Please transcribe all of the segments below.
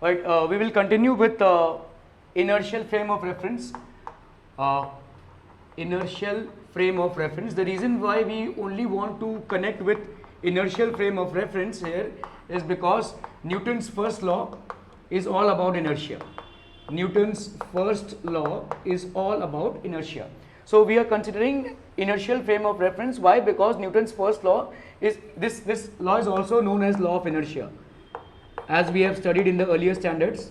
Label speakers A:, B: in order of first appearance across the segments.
A: Right, we will continue with inertial frame of reference. Inertial frame of reference. The reason why we only want to connect with inertial frame of reference here is because Newton's first law is all about inertia. Newton's first law is all about inertia. So we are considering inertial frame of reference. Why? Because Newton's first law is this law is also known as law of inertia, as we have studied in the earlier standards.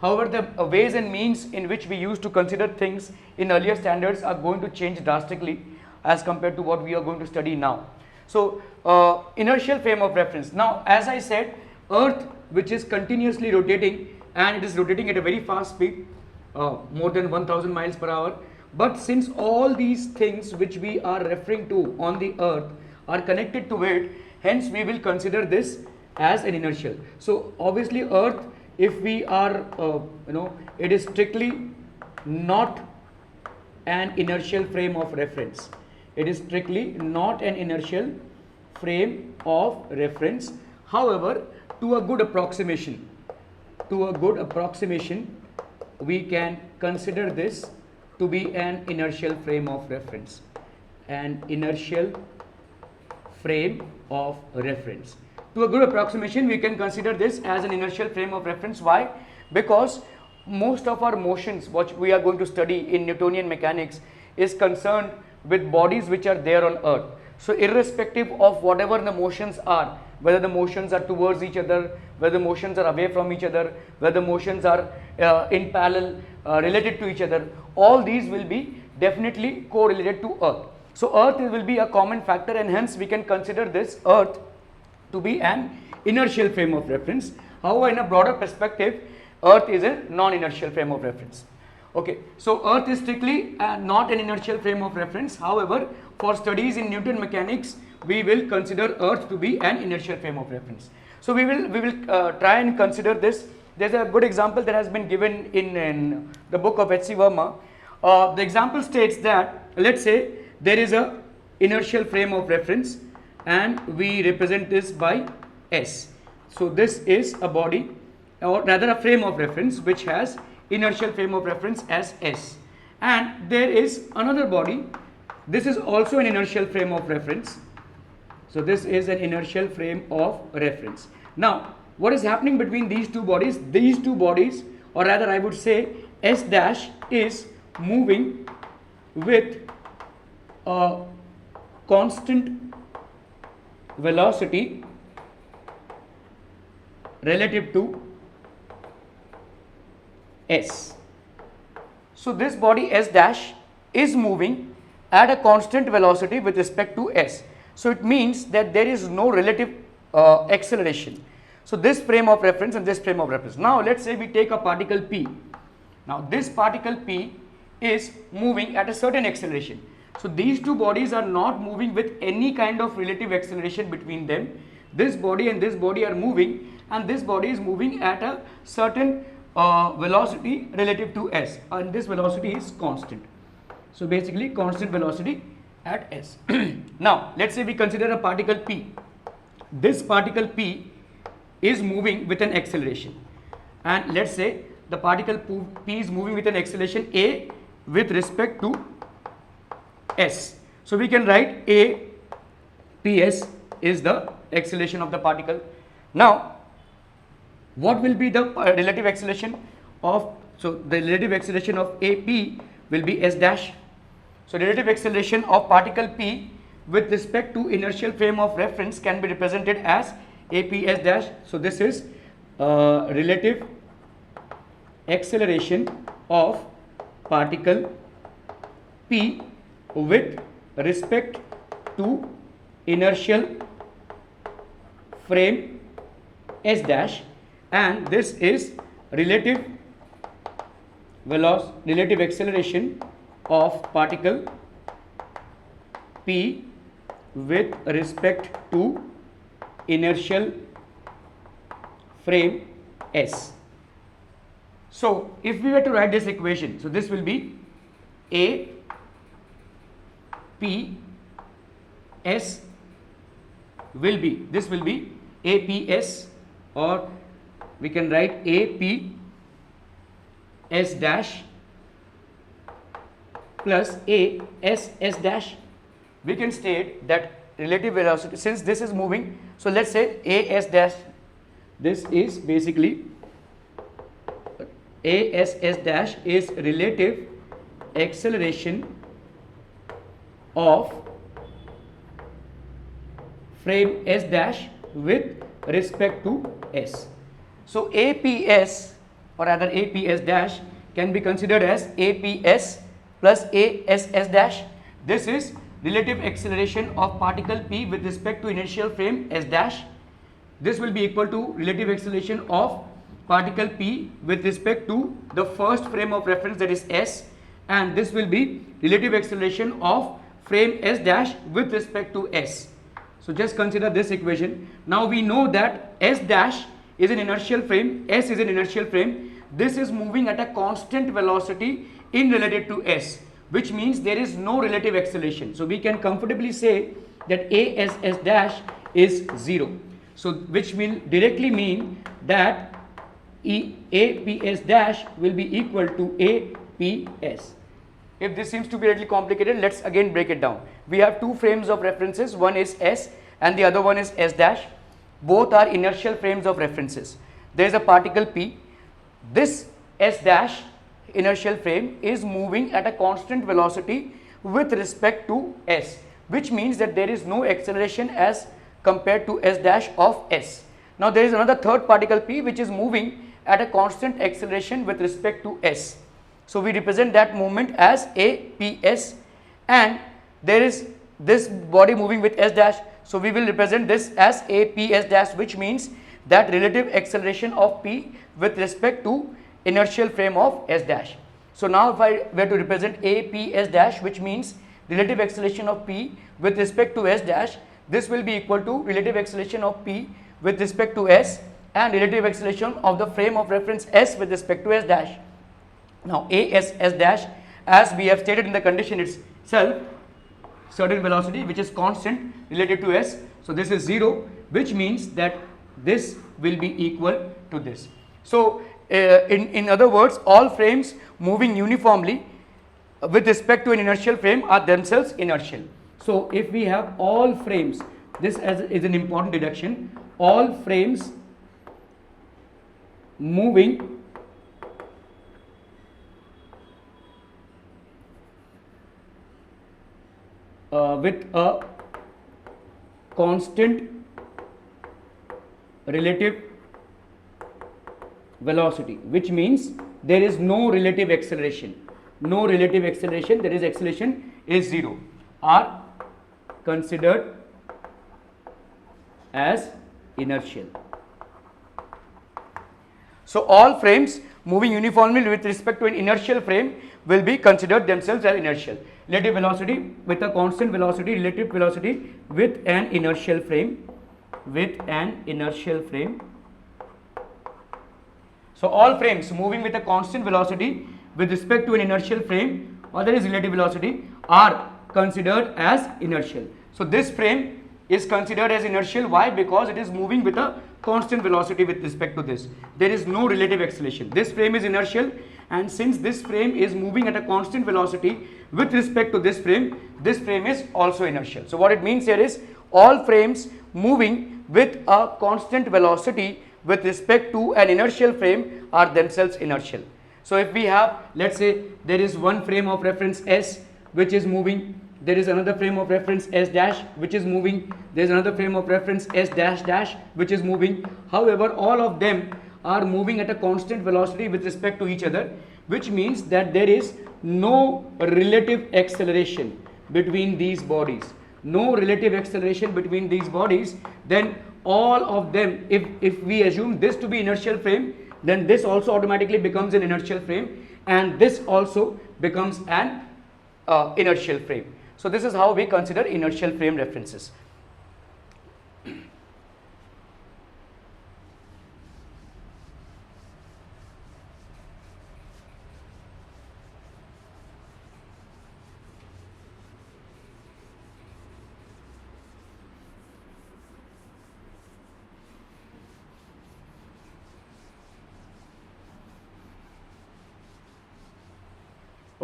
A: However, the ways and means in which we used to consider things in earlier standards are going to change drastically as compared to what we are going to study now. So, inertial frame of reference. Now, as I said, Earth, which is continuously rotating, and it is rotating at a very fast speed, more than 1000 miles per hour. But since all these things which we are referring to on the Earth are connected to it, hence we will consider this as an inertial. So obviously Earth, if we are it is strictly not an inertial frame of reference. It is strictly not an inertial frame of reference. However, to a good approximation, we can consider this to be an inertial frame of reference. An inertial frame of reference. To a good approximation, we can consider this as an inertial frame of reference. Why? Because most of our motions, what we are going to study in Newtonian mechanics, is concerned with bodies which are there on Earth. So irrespective of whatever the motions are, whether the motions are towards each other, whether the motions are away from each other, whether the motions are in parallel, related to each other, all these will be definitely correlated to Earth. So Earth will be a common factor, and hence we can consider this Earth to be an inertial frame of reference. However, in a broader perspective, Earth is a non-inertial frame of reference. Okay, so Earth is strictly not an inertial frame of reference. However, for studies in Newton mechanics, we will consider Earth to be an inertial frame of reference. So we will try and consider this. There's a good example that has been given in the book of H.C. Verma. The example states that, let's say there is a inertial frame of reference, and we represent this by S. So this is a body, or rather a frame of reference, which has inertial frame of reference as S. And there is another body. This is also an inertial frame of reference. So this is an inertial frame of reference. Now, what is happening between these two bodies? These two bodies, or rather I would say S dash, is moving with a constant velocity relative to S. So this body S dash is moving at a constant velocity with respect to S. So it means that there is no relative acceleration. So this frame of reference and this frame of reference. Now let's say we take a particle P. Now this particle P is moving at a certain acceleration. So these two bodies are not moving with any kind of relative acceleration between them. This body and this body are moving, and this body is moving at a certain velocity relative to S, and this velocity is constant. So basically constant velocity at S. Now let's say we consider a particle P. This particle P is moving with an acceleration, and let's say the particle P is moving with an acceleration A with respect to S. So we can write A PS is the acceleration of the particle. Now what will be the relative acceleration of, so the relative acceleration of AP will be S dash. So relative acceleration of particle P with respect to inertial frame of reference can be represented as APS dash. So this is relative acceleration of particle P with respect to inertial frame S dash, and this is relative acceleration of particle P with respect to inertial frame S. So if we were to write this equation, so this will be A P S will be, this will be APS, or we can write AP S dash plus AS S dash. We can state that relative velocity, since this is moving, so let's say AS dash, this is basically ASS dash is relative acceleration of frame S dash with respect to S. So APS or rather APS dash can be considered as APS plus ASS dash. This is relative acceleration of particle P with respect to inertial frame S dash. This will be equal to relative acceleration of particle P with respect to the first frame of reference, that is S, and this will be relative acceleration of frame S dash with respect to S. So just consider this equation. Now we know that S dash is an inertial frame, S is an inertial frame. This is moving at a constant velocity in relative to S, which means there is no relative acceleration. So we can comfortably say that ASS dash is 0. So which will directly mean that APS dash will be equal to APS. If this seems to be a little complicated, let's again break it down. We have two frames of references, one is S and the other one is S dash. Both are inertial frames of references. There is a particle P. This S dash inertial frame is moving at a constant velocity with respect to S, which means that there is no acceleration as compared to S dash of S. Now there is another third particle P which is moving at a constant acceleration with respect to S. So we represent that movement as APS, and there is this body moving with S dash, so we will represent this as APS dash, which means that relative acceleration of P with respect to inertial frame of S dash. So now if I were to represent APS dash, which means relative acceleration of P with respect to S dash, this will be equal to relative acceleration of P with respect to S and relative acceleration of the frame of reference S with respect to S dash. Now ASS dash, as we have stated in the condition itself, certain velocity which is constant related to S, so this is 0, which means that this will be equal to this. So in other words, all frames moving uniformly with respect to an inertial frame are themselves inertial. So if we have all frames, this is an important deduction, all frames moving with a constant relative velocity, which means there is no relative acceleration. No relative acceleration, there is acceleration is 0, are considered as inertial. So all frames moving uniformly with respect to an inertial frame will be considered themselves as inertial. Relative velocity with a constant velocity, relative velocity with an inertial frame, So all frames moving with a constant velocity with respect to an inertial frame, or that is relative velocity, are considered as inertial. So this frame is considered as inertial. Why? Because it is moving with a constant velocity with respect to this. There is no relative acceleration. This frame is inertial, and since this frame is moving at a constant velocity with respect to this frame is also inertial. So what it means here is all frames moving with a constant velocity with respect to an inertial frame are themselves inertial. So if we have, let's say there is one frame of reference S which is moving, there is another frame of reference S dash which is moving, there is another frame of reference S dash dash which is moving. However, all of them are moving at a constant velocity with respect to each other, which means that there is no relative acceleration between these bodies. No relative acceleration between these bodies, then all of them, if we assume this to be inertial frame, then this also automatically becomes an inertial frame, and this also becomes an inertial frame. So this is how we consider inertial frame references.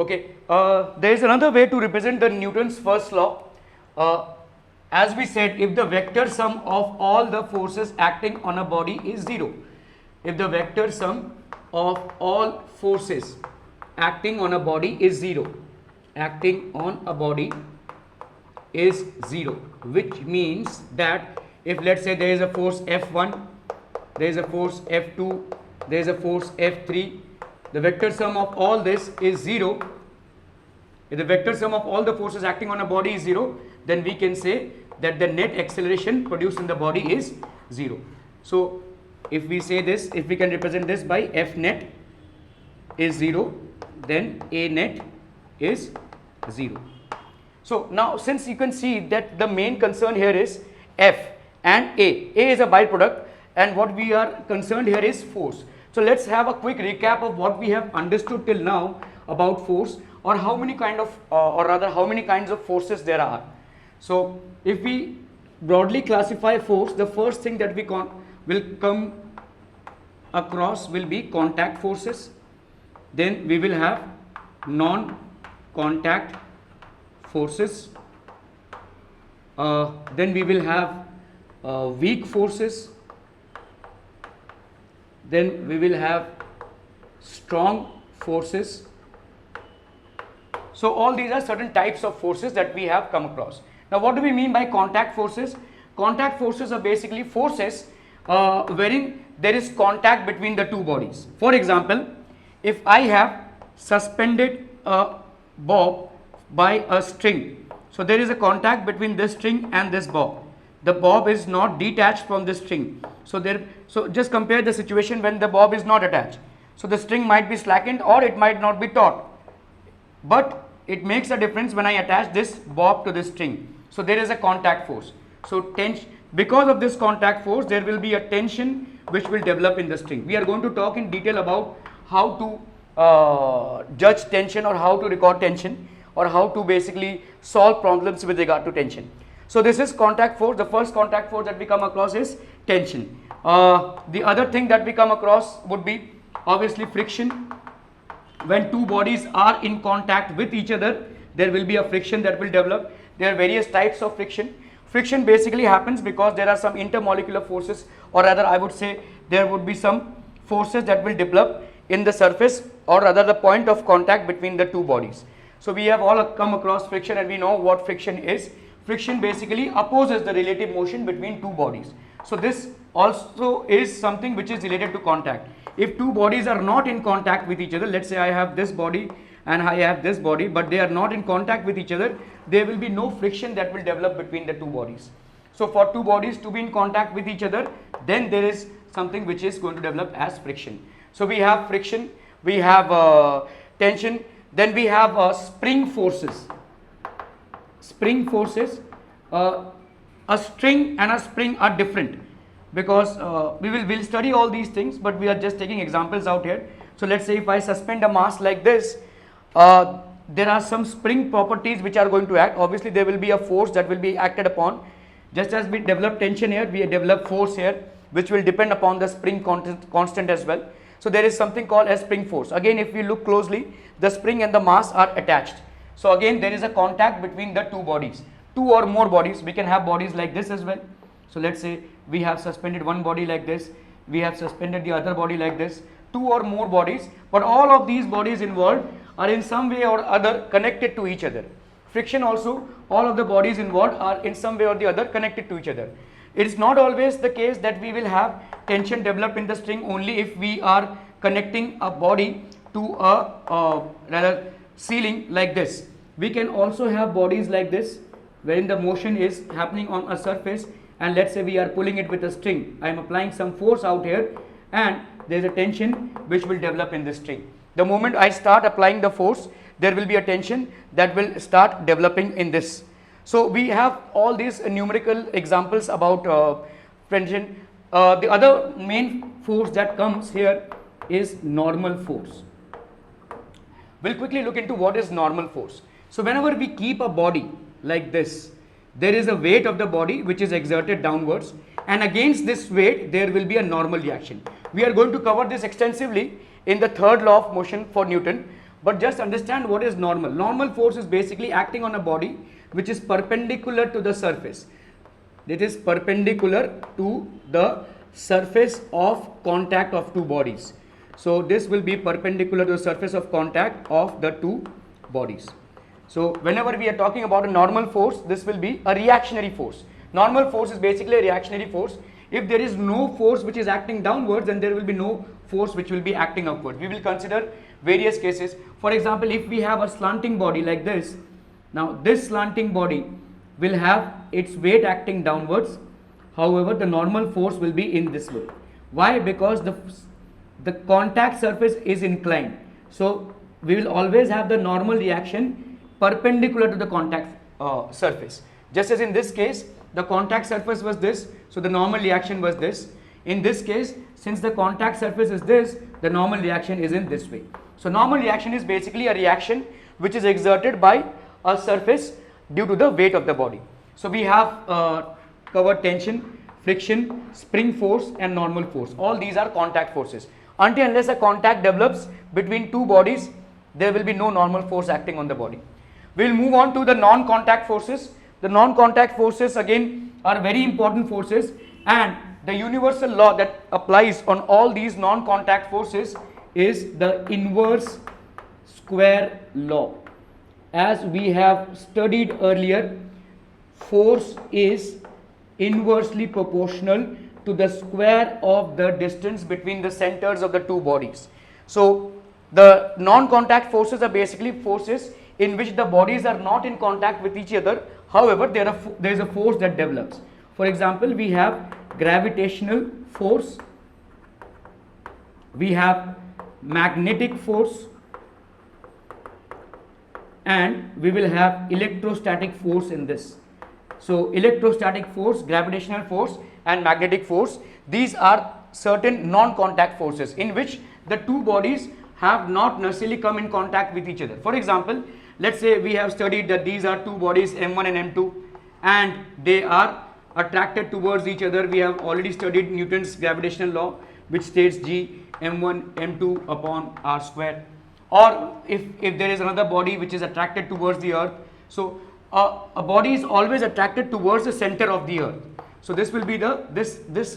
A: Okay, there is another way to represent the Newton's first law. As we said, if the vector sum of all the forces acting on a body is 0, if the vector sum of all forces acting on a body is 0, acting on a body is 0, which means that if let's say there is a force F1, there is a force F2, there is a force F3, the vector sum of all this is 0. If the vector sum of all the forces acting on a body is 0, then we can say that the net acceleration produced in the body is 0. So if we say this, if we can represent this by F net is 0, then A net is 0. So now since you can see that the main concern here is F and A is a byproduct, and what we are concerned here is force. So let's have a quick recap of what we have understood till now about force, or how many kind of how many kinds of forces there are. So if we broadly classify force, the first thing that we will come across will be contact forces. Then we will have non-contact forces. Then we will have weak forces. Then we will have strong forces. So all these are certain types of forces that we have come across. Now what do we mean by contact forces? Contact forces are basically forces wherein there is contact between the two bodies. For example, if I have suspended a bob by a string, so there is a contact between this string and this bob. The bob is not detached from the string. So just compare the situation when the bob is not attached. So the string might be slackened or it might not be taut. But it makes a difference when I attach this bob to this string. So there is a contact force. So because of this contact force, there will be a tension which will develop in the string. We are going to talk in detail about how to judge tension, or how to record tension, or how to basically solve problems with regard to tension. So this is contact force. The first contact force that we come across is tension. The other thing that we come across would be obviously friction. When two bodies are in contact with each other, there will be a friction that will develop. There are various types of friction. Friction basically happens because there are some intermolecular forces, or rather I would say there would be some forces that will develop in the surface, or rather the point of contact between the two bodies. So we have all come across friction, and we know what friction is. Friction basically opposes the relative motion between two bodies. So this also is something which is related to contact. If two bodies are not in contact with each other, let's say I have this body and I have this body, but they are not in contact with each other, there will be no friction that will develop between the two bodies. So for two bodies to be in contact with each other, then there is something which is going to develop as friction. So we have friction, we have tension, then we have spring forces. Spring forces, a string and a spring are different, because we'll study all these things, but we are just taking examples out here. So let's say if I suspend a mass like this, there are some spring properties which are going to act. Obviously there will be a force that will be acted upon. Just as we develop tension here, we develop force here, which will depend upon the spring constant as well. So there is something called as spring force. Again, if we look closely, the spring and the mass are attached. So again, there is a contact between the two bodies, two or more bodies. We can have bodies like this as well. So let's say we have suspended one body like this, we have suspended the other body like this, two or more bodies, but all of these bodies involved are in some way or other connected to each other. Friction also, all of the bodies involved are in some way or the other connected to each other. It is not always the case that we will have tension develop in the string only if we are connecting a body to a rather ceiling like this. We can also have bodies like this, wherein the motion is happening on a surface, and let's say we are pulling it with a string. I am applying some force out here, and there is a tension which will develop in this string. The moment I start applying the force, there will be a tension that will start developing in this. So we have all these numerical examples about tension. The other main force that comes here is normal force. We'll quickly look into what is normal force. So whenever we keep a body like this, there is a weight of the body which is exerted downwards, and against this weight there will be a normal reaction. We are going to cover this extensively in the third law of motion for Newton. But just understand what is normal. Normal force is basically acting on a body which is perpendicular to the surface. It is perpendicular to the surface of contact of two bodies. So this will be perpendicular to the surface of contact of the two bodies. So whenever we are talking about a normal force, this will be a reactionary force. Normal force is basically a reactionary force. If there is no force which is acting downwards, then there will be no force which will be acting upwards. We will consider various cases. For example, if we have a slanting body like this, now this slanting body will have its weight acting downwards. However, the normal force will be in this way. Why? Because the contact surface is inclined. So we will always have the normal reaction perpendicular to the contact surface. Just as in this case, the contact surface was this, so the normal reaction was this. In this case, since the contact surface is this, the normal reaction is in this way. So normal reaction is basically a reaction which is exerted by a surface due to the weight of the body. So we have covered tension, friction, spring force and normal force. All these are contact forces. Until unless a contact develops between two bodies, there will be no normal force acting on the body. We will move on to the non-contact forces. The non-contact forces again are very important forces, and the universal law that applies on all these non-contact forces is the inverse square law. As we have studied earlier, force is inversely proportional to the square of the distance between the centers of the two bodies. So the non-contact forces are basically forces in which the bodies are not in contact with each other. However, there is a force that develops. For example, we have gravitational force, we have magnetic force, and we will have electrostatic force in this. So electrostatic force, gravitational force and magnetic force, these are certain non-contact forces in which the two bodies have not necessarily come in contact with each other. For example, let's say we have studied that these are two bodies M1 and M2 and they are attracted towards each other. We have already studied Newton's gravitational law, which states G M1 M2 upon R square. Or if there is another body which is attracted towards the earth, so a body is always attracted towards the center of the earth. So this will be this distance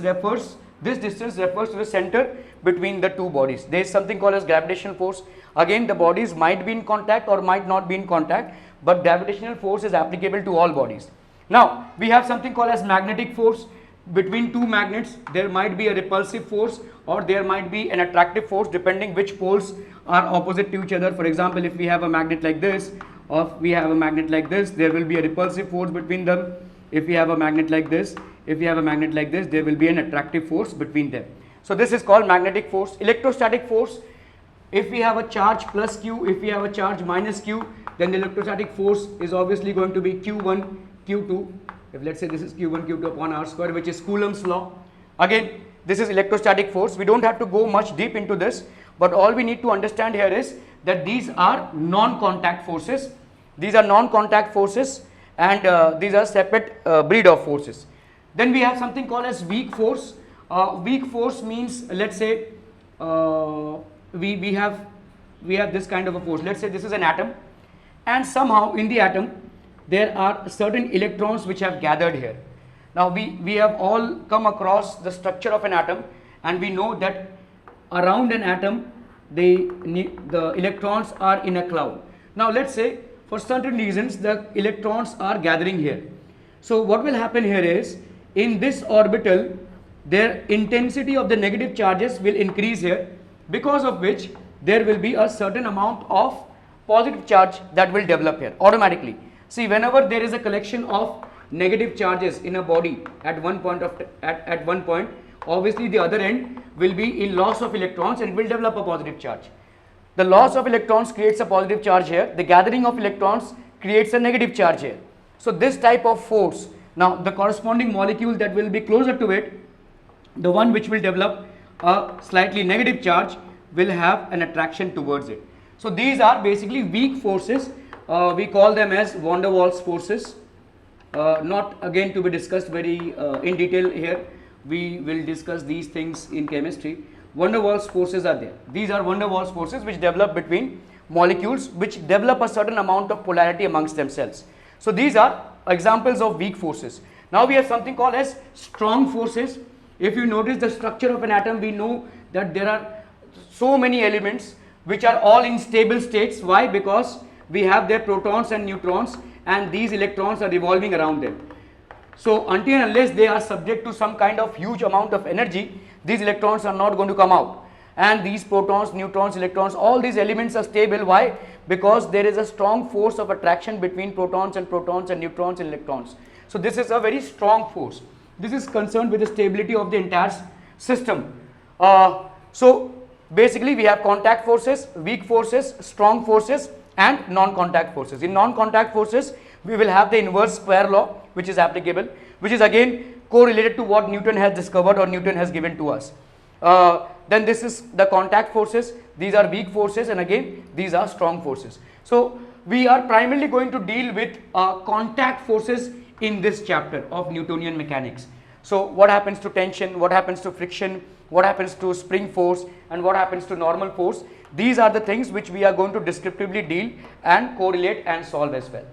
A: refers to the center between the two bodies. There is something called as gravitational force. Again, the bodies might be in contact or might not be in contact, but gravitational force is applicable to all bodies. Now we have something called as magnetic force. Between two magnets there might be a repulsive force or there might be an attractive force depending which poles are opposite to each other. For example, if we have a magnet like this or if we have a magnet like this, there will be a repulsive force between them. If we have a magnet like this, if we have a magnet like this, there will be an attractive force between them. So this is called magnetic force. Electrostatic force, if we have a charge plus Q, if we have a charge minus Q, then the electrostatic force is obviously going to be Q1, Q2. If let's say this is Q1, Q2 upon R square, which is Coulomb's law. Again, this is electrostatic force. We don't have to go much deep into this, but all we need to understand here is that these are non-contact forces. These are non-contact forces and these are separate breed of forces. Then we have something called as weak force. Weak force means, let's say we have this kind of a force. Let's say this is an atom and somehow in the atom there are certain electrons which have gathered here. Now we have all come across the structure of an atom and we know that around an atom the electrons are in a cloud. Now let's say for certain reasons the electrons are gathering here. So what will happen here is in this orbital their intensity of the negative charges will increase here, because of which there will be a certain amount of positive charge that will develop here automatically. See, whenever there is a collection of negative charges in a body at one point, obviously the other end will be in loss of electrons and it will develop a positive charge. The loss of electrons creates a positive charge here. The gathering of electrons creates a negative charge here. So this type of force, now the corresponding molecule that will be closer to it, the one which will develop a slightly negative charge, will have an attraction towards it. So these are basically weak forces. We call them as van der Waals forces. Not again to be discussed very in detail here. We will discuss these things in chemistry. Van der Waals forces are there. These are van der Waals forces which develop between molecules which develop a certain amount of polarity amongst themselves. So these are examples of weak forces. Now we have something called as strong forces. If you notice the structure of an atom, we know that there are so many elements which are all in stable states. Why? Because we have their protons and neutrons, and these electrons are revolving around them. So until and unless they are subject to some kind of huge amount of energy, these electrons are not going to come out. And these protons, neutrons, electrons, all these elements are stable. Why? Because there is a strong force of attraction between protons and neutrons and electrons. So this is a very strong force. This is concerned with the stability of the entire system. So basically we have contact forces, weak forces, strong forces and non-contact forces. In non-contact forces we will have the inverse square law which is applicable, which is again correlated to what Newton has discovered or Newton has given to us. Then this is the contact forces, these are weak forces, and again these are strong forces. So we are primarily going to deal with contact forces in this chapter of Newtonian mechanics. So what happens to tension, what happens to friction, what happens to spring force, and what happens to normal force. These are the things which we are going to descriptively deal and correlate and solve as well.